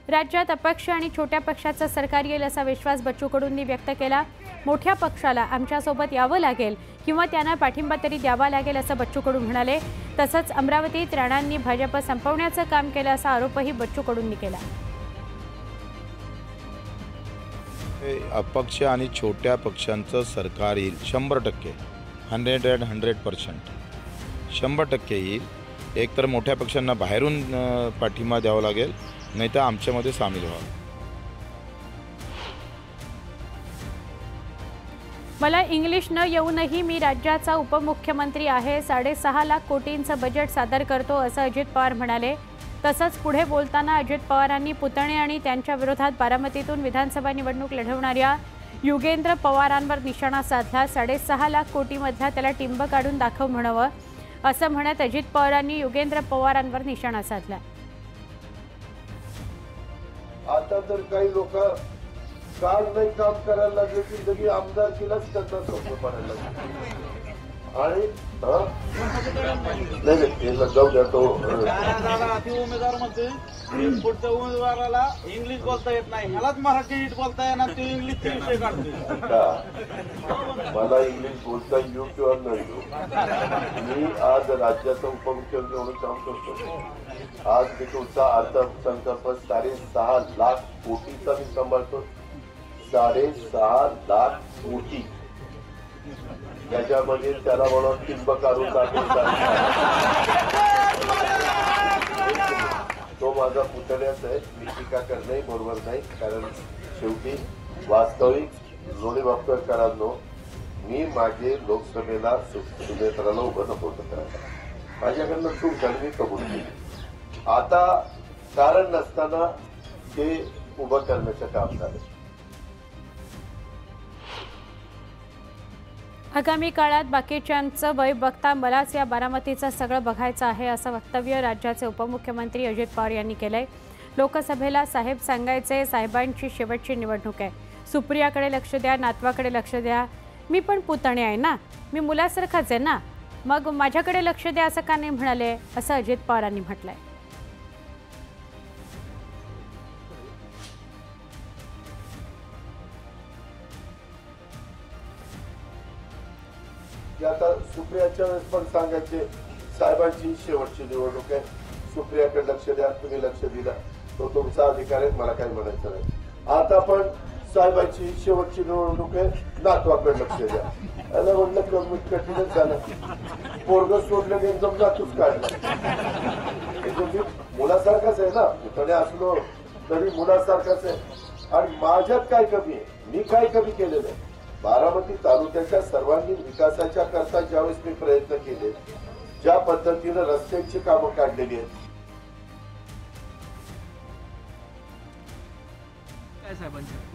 राज्यात अपक्ष आणि छोट्या पक्षाचं सरकार येईल असा विश्वास बच्चू कडूंनी व्यक्त केला। मोठ्या पक्षाला आमच्यासोबत यावं लागेल किंवा त्यांना पाठिंबा तरी द्यावा लागेल असं बच्चू कडू म्हणाले। तसंच अमरावतीत राणांनी भाजप संपवण्याचं काम केलं असा आरोपही बच्चू कडूंनी केला। अपक्ष आणि छोट्या पक्षांचं सरकार येईल 100%, 100% 100% येईल। एकतर मोठ्या पक्षांना बाहेरून पाठिंबा द्यावा लागेल, नाहीतर आमच्यामध्ये सामील व्हावं। मला इंग्लिश न येऊनही मी राज्याचा उपमुख्यमंत्री आहे, 6.5 लाख कोटींचं बजेट सादर करतो असं अजित पवार म्हणाले। तसंच पुढे बोलताना अजित पवारांनी पुतणे आणि त्यांच्या विरोधात बारामतीतून विधानसभा निवडणूक लढवणाऱ्या युगेंद्र पवारांवर निशाणा साधला। 6.5 लाख कोटीमधला त्याला टिंब काढून दाखव म्हणावं असं म्हणत अजित पवारांनी युगेंद्र पवारांवर निशाणा साधला। आता तर काही लोक काल नाही काम करायला लागले की जरी आमदारकीलाच त्यांना सोपं पडायला लागले आणि नाही जाऊ द्या तो उमेदवार मध्ये पुढच्या उमेदवाराला इंग्लिश बोलता येत नाही, ह्यालाच मराठी नीट बोलता येणार, ते इंग्लिशचे विषय काढतो। मला इंग्लिश बोलता येऊ किंवा न येऊ, मी आज राज्याचा उपमुख्यमंत्री म्हणून काम करतो। आज मी तुमचा अर्थसंकल्प 6.5 लाख कोटीचा मी सांभाळतो। 6.5 लाख कोटी, त्याच्यामध्ये त्याला म्हणून टिंब काढून तो माझा पुतण्याच आहे। मी टीका करणे बरोबर नाही, कारण शेवटी वास्तविक लोणी वापरकरांनो, मी माझे लोकसभेला उमेदवाराला उभं नको करायला, माझ्याकडनं चूक झाली, मी कबूल केली। आता कारण नसताना ते उभं करण्याचं काम झालं। आगामी काळात बाकीच्यांचं वय बघता मलाच या बारामतीचं सगळं बघायचं आहे असं वक्तव्य राज्याचे उपमुख्यमंत्री अजित पवार यांनी केलंय। लोकसभेला साहेब सांगायचे, साहेबांची शेवटची निवडणूक आहे, सुप्रियाकडे लक्ष द्या, नातवाकडे लक्ष द्या, मी पण पुतणे आहे ना, मी मुलासारखाच आहे ना, मग माझ्याकडे लक्ष द्या असं का नाही म्हणाले असं अजित पवारांनी म्हटलंय। आता सुप्रियाच्या वेळेस पण सांगायचे, साहेबांची शेवटची निवडणूक आहे, सुप्रियाकडे लक्ष द्या, तुम्ही लक्ष दिला तो तुमचा अधिकार आहे, मला काही म्हणायचं नाही। आता पण साहेबांची शेवटची निवडणूक आहे, नातवाकडे लक्ष द्या, याला म्हटलं कठीणच झालं, पोरग सोडलं की एकदम नातूच काढला। मुलासारखाच आहे ना, पुतणे असलो तरी मुलासारखाच आहे। आणि माझ्यात काय कमी आहे, मी काय कमी केलेलं आहे? बारामती तालुक्याच्या सर्वांगीण विकासाच्या करता ज्यावेळेस मी प्रयत्न केले, ज्या पद्धतीने रस्त्यांची कामं काढलेली आहेत,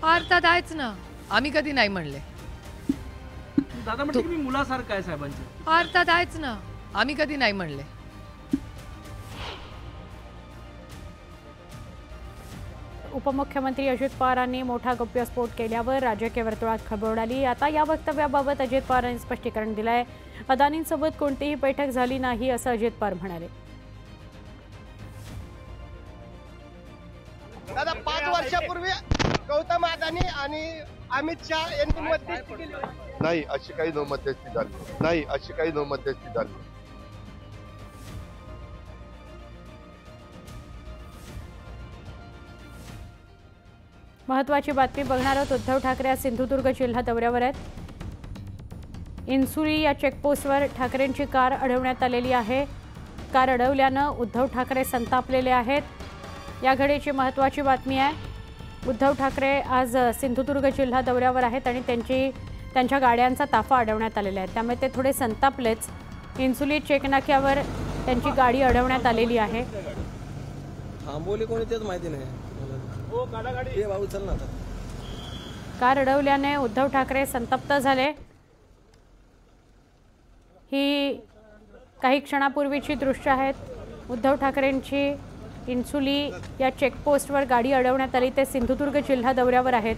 अर्थात आहेच ना, आम्ही कधी नाही म्हणले। दादा म्हणजे मी मुलासारखं आहे साहेबांचं, अर्थात आहेच ना, आम्ही कधी नाही म्हणले। उपमुख्यमंत्री अजित पवारांनी मोठा गौप्यस्फोट केल्यावर राजकीय वर्तुळात खळबळ उडाली। आता या वक्तव्याबाबत अजित पवारांनी स्पष्टीकरण दिलंय। अदानींसोबत कोणतीही बैठक झाली नाही असं अजित पवार म्हणाले। दादा 5 वर्षापूर्वी गौतम अदानी आणि अमित शाह यांची मध्यस्थी केली नाही, अशी काही नो मध्यस्थी झाली नाही, अशी काही नो मध्यस्थी झाली। महत्त्वाची बातमी बघणार आहोत। उद्धव ठाकरे आज सिंधुदुर्ग जिल्हा दौऱ्यावर आहेत। इन्सुली या चेकपोस्टवर ठाकरेंची कार अडवण्यात आलेली आहे। कार अडवल्यानं उद्धव ठाकरे संतापलेले आहेत। या घडीची महत्त्वाची बातमी आहे। उद्धव ठाकरे आज सिंधुदुर्ग जिल्हा दौऱ्यावर आहेत आणि त्यांच्या गाड्यांचा ताफा अडवण्यात आलेला आहे, त्यामुळे ते थोडे संतापलेच। इन्सुली चेकनाक्यावर त्यांची गाडी अडवण्यात आलेली आहे। थांबवली कोणी तेच माहिती नाही। कार अडवल्याने उद्धव ठाकरे संतप्त झाले। ही काही क्षणापूर्वीची दृश्य आहेत। उद्धव ठाकरेंची इन्सुली या चेकपोस्टवर गाडी अडवण्यात आली। ते सिंधुदुर्ग जिल्हा दौऱ्यावर आहेत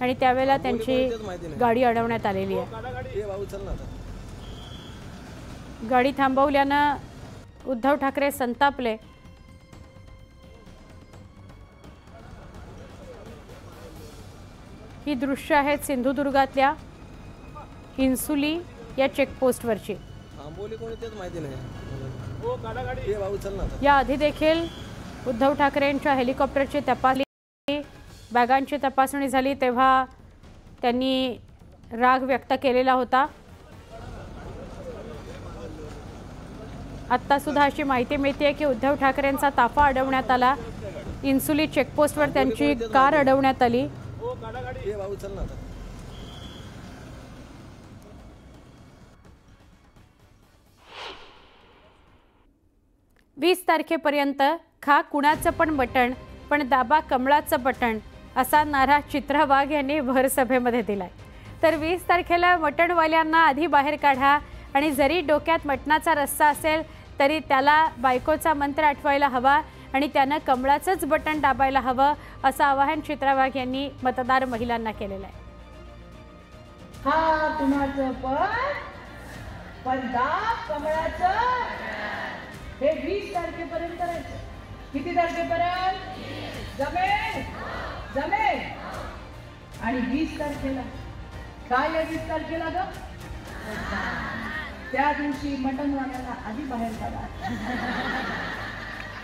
आणि त्यावेळेला त्यांची गाडी अडवण्यात आलेली आहे। गाडी थांबवल्यानं उद्धव ठाकरे संतापले। ही दृश्य आहेत सिंधुदुर्गातल्या इन्सुली या चेकपोस्टवरची। आंबोली कोणी तेच माहिती नाही। हे भाऊ चल ना आता। या आधी देखील उद्धव ठाकरेंच्या हेलिकॉप्टरची तपासणी बॅगांची तपासणी झाली तेव्हा त्यांनी राग व्यक्त केलेला होता। आत्ता सुद्धा अशी माहिती मिळते की उद्धव ठाकरेंचा ताफा अडवण्यात आला। इन्सुली चेकपोस्टवर त्यांची कार अडवण्यात आली। हे भाऊ चल ना आता। 20 तारखेपर्यंत खा कुणाचं पण बटण पण दाबा कमळाचं बटण असा नारा चित्रा वाघ यांनी भर सभेमध्ये दिलाय। तर 20 तारखेला मटणवाल्यांना आधी बाहेर काढा आणि जरी डोक्यात मटणाचा रस्सा असेल तरी त्याला बायकोचा मंत्र आठवायला हवा आणि त्यानं कमळाचंच बटन दाबायला हवं असं आवाहन चित्रा वाघ यांनी मतदार महिलांना केलेलं आहे। हा कुणाचं पण दाब कमळाचं हे 20 तारखेपर्यंत करायचं। किती तारखेपर्यंत जमेल आणि 20 तारखेला काय आहे 20 तारखेला ग त्या दिवशी मटणवाल्याला आधी बाहेर काढा।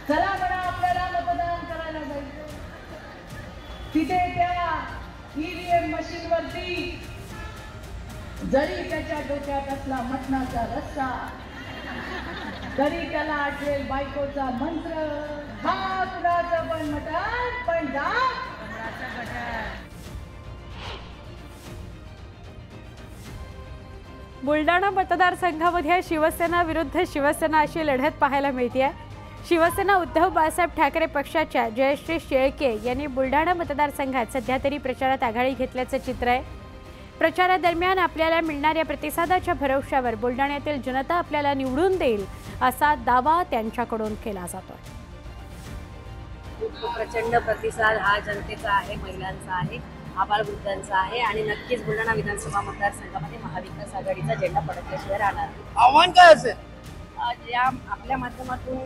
चला म्हणा आपल्याला मतदान करायला जायचं। तिथे त्या ईव्हीएम मशीन वरती जरी त्याच्या डोक्यात असला मटणाचा रस्सा तरी त्याला आठवेल बायकोचा मंत्र हा कुणाचं पण मटण पण दाब कमळाचं बटन। बुलढाणा मतदारसंघामध्ये शिवसेना विरुद्ध शिवसेना अशी लढत पाहायला मिळते। शिवसेना उद्धव बाळासाहेब ठाकरे पक्षाच्या जयश्री शेळके यांनी बुलढाणा मतदारसंघात सध्या तरी प्रचारात आघाडी घेतल्याचं चित्र आहे। प्रचारादरम्यान आपल्याला मिळणाऱ्या प्रतिसादाच्या भरवशावर बुलढाण्यातील जनता आपल्याला निवडून देईल असा दावा त्यांच्याकडून केला जातोय। प्रचंड प्रतिसाद हा जनतेचा आहे, महिलांचा आहे, आबालवृद्धांचा आहे आणि नक्कीच बुलढाणा विधानसभा मतदारसंघामध्ये महाविकास आघाडीचा झेंडा फडकल्याशिवाय राहणार। आव्हान काय असेल? या आपल्या माध्यमातून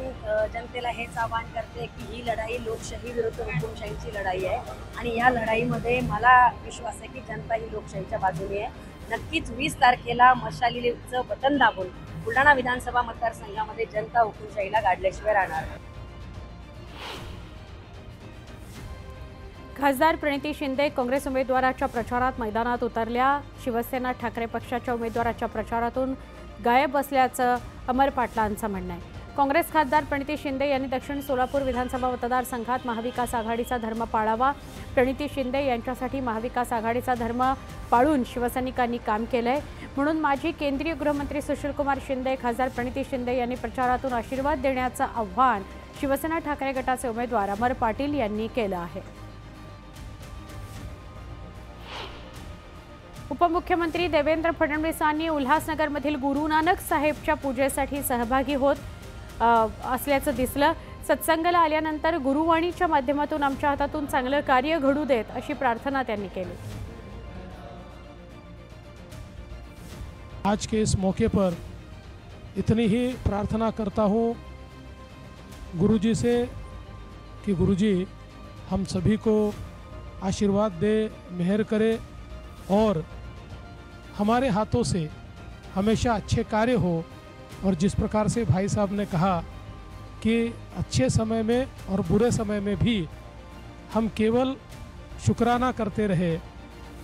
जनतेला हेच आवाहन करते की ही लढाई लोकशाही विरुद्ध हुकुमशाहीची लढाई आहे आणि या लढाईमध्ये मला विश्वास आहे की जनता ही लोकशाहीच्या बाजूने आहे। नक्कीच 20 तारखेला मशालीचं बटन दाबून बुलढाणा विधानसभा मतदारसंघामध्ये जनता हुकुमशाहीला गाडल्याशिवाय राहणार। खासदार प्रणिती शिंदे काँग्रेस उमेदवाराच्या प्रचारात मैदानात उतरल्या। शिवसेना ठाकरे पक्षाच्या उमेदवाराच्या प्रचारातून गायब असल्याचं अमर पाटलांचं म्हणणं आहे। काँग्रेस खासदार प्रणिती शिंदे यांनी दक्षिण सोलापूर विधानसभा मतदारसंघात महाविकास आघाडीचा धर्म पाळावा। प्रणिती शिंदे यांच्यासाठी महाविकास आघाडीचा धर्म पाळून शिवसैनिकांनी काम केलंय म्हणून माजी केंद्रीय गृहमंत्री सुशीलकुमार शिंदे खासदार प्रणिती शिंदे यांनी प्रचारातून आशीर्वाद देण्याचं आव्हान शिवसेना ठाकरे गटाचे उमेदवार अमर पाटील यांनी केलं आहे। उपमुख्यमंत्री देवेंद्र फडणवीसांनी उल्हासनगरमधील गुरु नानक साहेबच्या पूजेसाठी सहभागी होत असल्याचं दिसलं। सत्संगाला आल्यानंतर गुरुवाणीच्या माध्यमातून आमच्या हातातून चांगलं कार्य घडू देत अशी प्रार्थना त्यांनी केली। आज के इस मौके पर इतनी ही प्रार्थना करता हूँ गुरुजी से कि गुरुजी हम सभी को आशीर्वाद दे, मेहर करे और हमारे हाथों से हमेशा अच्छे कार्य हो। और जिस प्रकार से भाई साहब ने कहा कि अच्छे समय में और बुरे समय में भी हम केवल शुक्राना करते रहे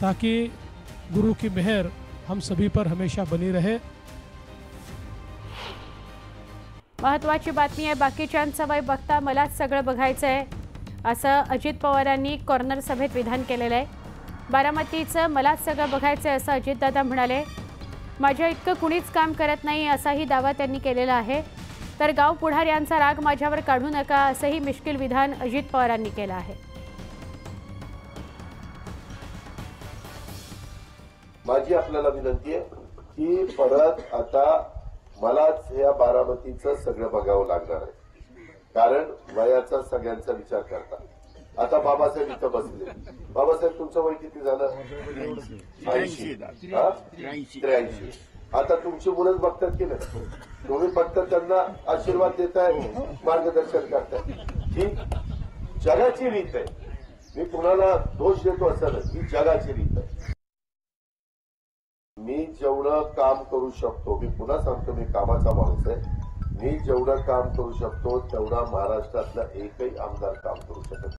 ताकि गुरु की मेहर हम सभी पर हमेशा बनी रहे। महत्त्वाची बातमी आहे, बाकीच्यांचं वय बघता मलाच सगळं बघायचं आहे असं अजित पवारांनी कॉर्नर सभेत विधान केलेलं आहे। बारामतीचं मलाच सगळं बघायचं आहे असं अजितदादा म्हणाले। माझ्या इतकं कुणीच काम करत नाही असाही दावा त्यांनी केलेला आहे। तर गाव पुढाऱ्यांचा राग माझ्यावर काढू नका असंही मिश्किल विधान अजित पवारांनी केलं आहे। माझी आपल्याला विनंती आहे की परत आता मलाच या बारामतीचं सगळं बघावं लागणार आहे कारण वयाचा सगळ्यांचा विचार करतात। आता बाबासाहेब इथं बसले। बाबासाहेब तुमचं वय किती झालं? 83। आता तुमची मुलंच बघतात की नाही? तुम्ही फक्त त्यांना आशीर्वाद देताय, मार्गदर्शन करताय। ही जगाची रीत आहे मी कुणाला दोष देतो असं नाही, ही जगाची रीत आहे. मी जेवढं काम करू शकतो, मी पुन्हा सांगतो मी कामाचा माणूस आहे, मी जेवढं काम करू शकतो तेवढा महाराष्ट्रातला एकही आमदार काम करू शकत